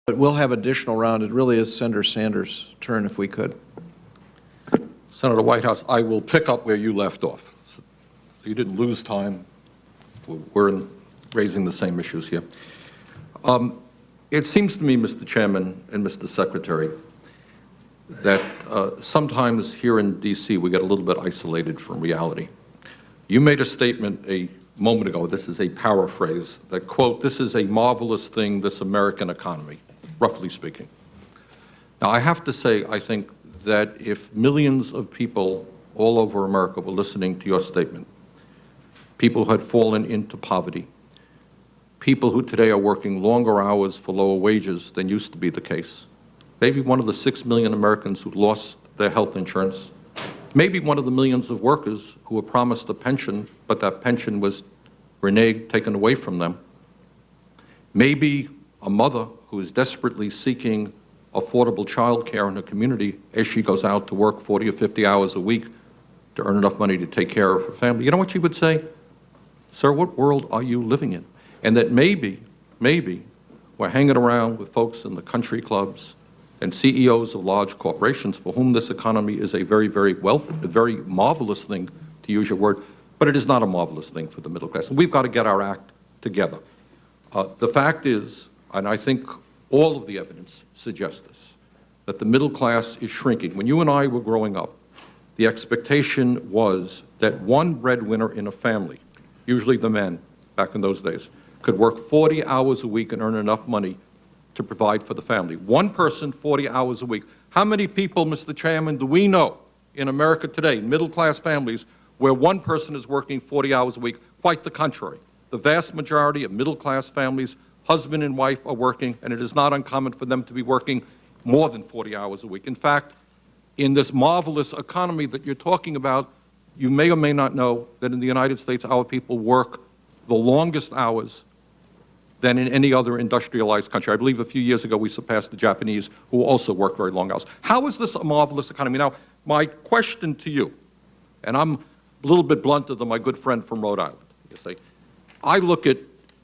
But we'll have additional round. It really is Senator Sanders' turn if we could. Senator Whitehouse, I will pick up where you left off. So you didn't lose time. We're raising the same issues here. It seems to me, Mr. Chairman and Mr. Secretary, that sometimes here in D.C. we get a little bit isolated from reality. You made a statement a moment ago, this is a paraphrase, that, quote, this is a marvelous thing, this American economy, roughly speaking. Now, I have to say, I think that if millions of people all over America were listening to your statement, people who had fallen into poverty, people who today are working longer hours for lower wages than used to be the case, maybe one of the 6 million Americans who lost their health insurance, maybe one of the millions of workers who were promised a pension, but that pension was reneged, taken away from them, maybe a mother who is desperately seeking affordable child care in her community as she goes out to work 40 or 50 hours a week to earn enough money to take care of her family. You know what she would say? Sir, what world are you living in? And that maybe we're hanging around with folks in the country clubs and CEOs of large corporations for whom this economy is a very, very marvelous thing, to use your word, but it is not a marvelous thing for the middle class. And we've got to get our act together. The fact is, and I think all of the evidence suggests this, that the middle class is shrinking. When you and I were growing up, the expectation was that one breadwinner in a family, usually the men back in those days, could work 40 hours a week and earn enough money to provide for the family. One person, 40 hours a week. How many people, Mr. Chairman, do we know in America today, middle-class families, where one person is working 40 hours a week? Quite the contrary. The vast majority of middle-class families, husband and wife, are working, and it is not uncommon for them to be working more than 40 hours a week. In fact, in this marvelous economy that you're talking about, you may or may not know that in the United States, our people work the longest hours than in any other industrialized country. I believe a few years ago we surpassed the Japanese, who also work very long hours. How is this a marvelous economy? Now, my question to you, and I'm a little bit blunter than my good friend from Rhode Island. You see, I look at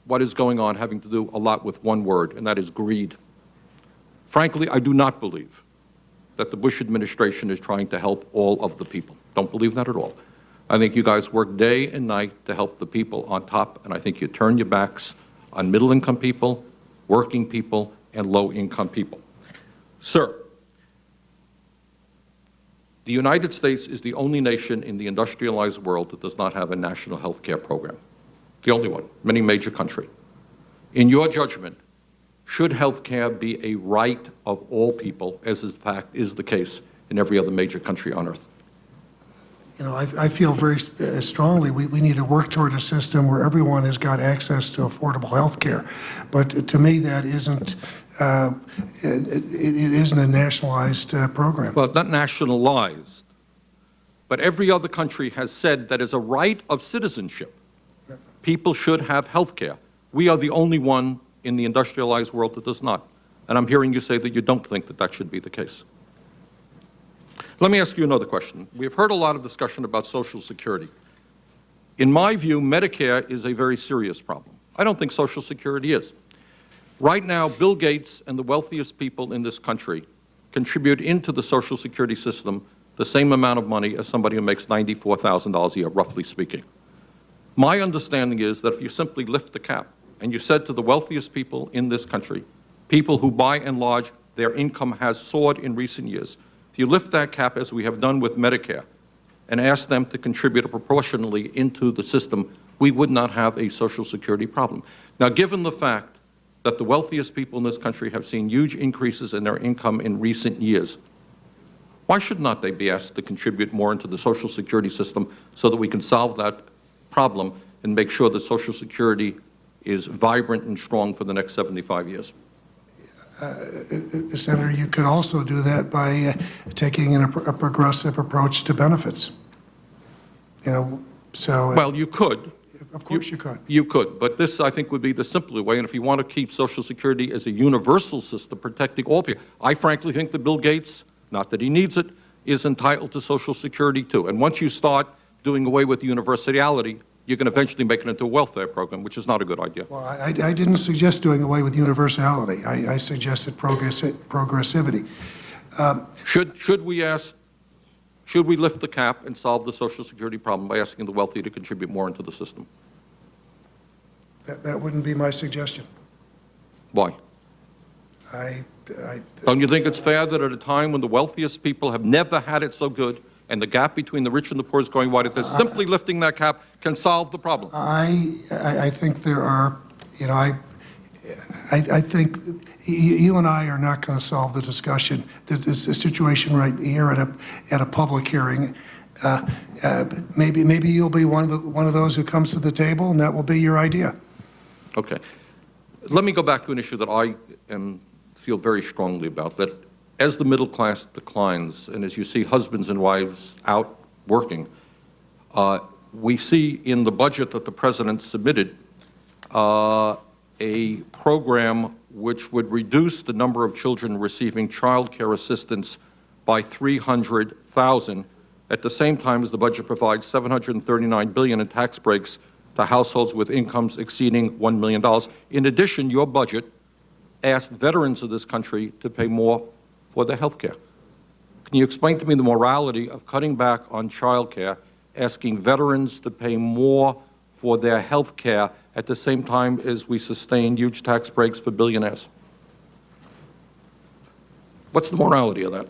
what is going on having to do a lot with one word, and that is greed. Frankly, I do not believe that the Bush administration is trying to help all of the people. Don't believe that at all. I think you guys work day and night to help the people on top, and I think you turn your backs on middle-income people, working people, and low-income people. Sir, the United States is the only nation in the industrialized world that does not have a national health care program. The only one, many major country. In your judgment, should health care be a right of all people, as in fact is the case in every other major country on earth? You know, I feel very strongly we need to work toward a system where everyone has got access to affordable health care. But to me, that isn't, it isn't a nationalized program. Well, not nationalized, but every other country has said that as a right of citizenship, people should have health care. We are the only one in the industrialized world that does not. And I'm hearing you say that you don't think that that should be the case. Let me ask you another question. We have heard a lot of discussion about Social Security. In my view, Medicare is a very serious problem. I don't think Social Security is. Right now, Bill Gates and the wealthiest people in this country contribute into the Social Security system the same amount of money as somebody who makes $94,000 a year, roughly speaking. My understanding is that if you simply lift the cap and you said to the wealthiest people in this country, people who by and large their income has soared in recent years, if you lift that cap, as we have done with Medicare, and ask them to contribute proportionally into the system, we would not have a Social Security problem. Now, given the fact that the wealthiest people in this country have seen huge increases in their income in recent years, why should not they be asked to contribute more into the Social Security system so that we can solve that problem and make sure that Social Security is vibrant and strong for the next 75 years? Senator, you could also do that by taking a progressive approach to benefits. You know, so... Well, you could. Of course you could. You could, but this, I think, would be the simpler way, and if you want to keep Social Security as a universal system protecting all people, I frankly think that Bill Gates, not that he needs it, is entitled to Social Security too. And once you start doing away with the universality, you can eventually make it into a welfare program, which is not a good idea. Well, I didn't suggest doing away with universality. I suggested progressivity. Should we lift the cap and solve the Social Security problem by asking the wealthy to contribute more into the system? That wouldn't be my suggestion. Why? Don't you think it's fair that at a time when the wealthiest people have never had it so good and the gap between the rich and the poor is going wider, that simply lifting that cap can solve the problem? I think there are, I think you and I are not going to solve the discussion. There's a situation right here at a public hearing. Maybe you'll be one of those who comes to the table, and that will be your idea. Okay. Let me go back to an issue that I feel very strongly about, that as the middle class declines and as you see husbands and wives out working, we see in the budget that the President submitted a program which would reduce the number of children receiving child care assistance by 300,000, at the same time as the budget provides $739 billion in tax breaks to households with incomes exceeding $1 million. In addition, your budget asked veterans of this country to pay more for their health care. Can you explain to me the morality of cutting back on child care, asking veterans to pay more for their health care at the same time as we sustain huge tax breaks for billionaires? What's the morality of that?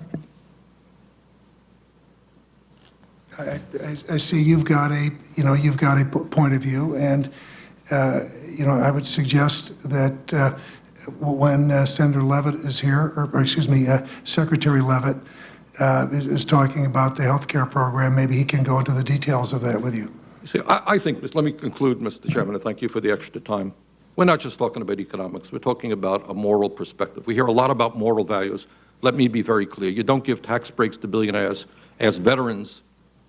I see you've got a point of view, and I would suggest that when Senator Leavitt is here, or excuse me, Secretary Leavitt is talking about the health care program, maybe he can go into the details of that with you. See, I think, let me conclude, Mr. Chairman, and thank you for the extra time. We're not just talking about economics. We're talking about a moral perspective. We hear a lot about moral values. Let me be very clear. You don't give tax breaks to billionaires as veterans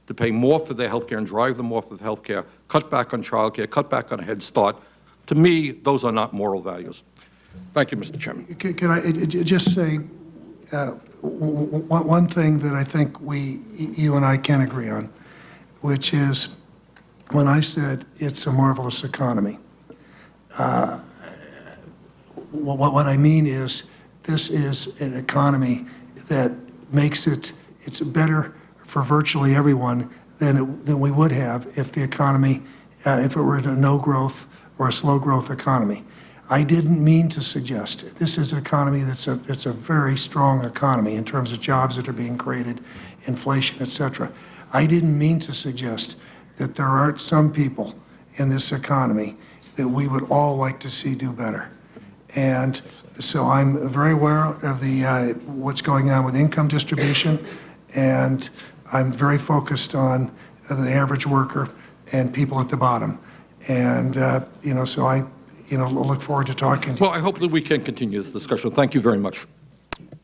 to pay more for their health care and drive them off of health care, cut back on child care, cut back on a Head Start. To me, those are not moral values. Thank you, Mr. Chairman. Can I just say one thing that I think you and I can agree on, which is when I said it's a marvelous economy, what I mean is this is an economy that makes it's better for virtually everyone than we would have if the economy, if it were a no growth or a slow growth economy. I didn't mean to suggest this is an economy that's a very strong economy in terms of jobs that are being created, inflation, et cetera. I didn't mean to suggest that there aren't some people in this economy that we would all like to see do better. And so I'm very aware of what's going on with income distribution, and I'm very focused on the average worker and people at the bottom. And, so I look forward to talking to you. Well, I hope that we can continue this discussion. Thank you very much.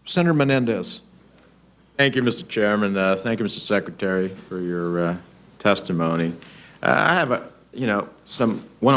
Senator Menendez. Thank you, Mr. Chairman. Thank you, Mr. Secretary, for your testimony. I have one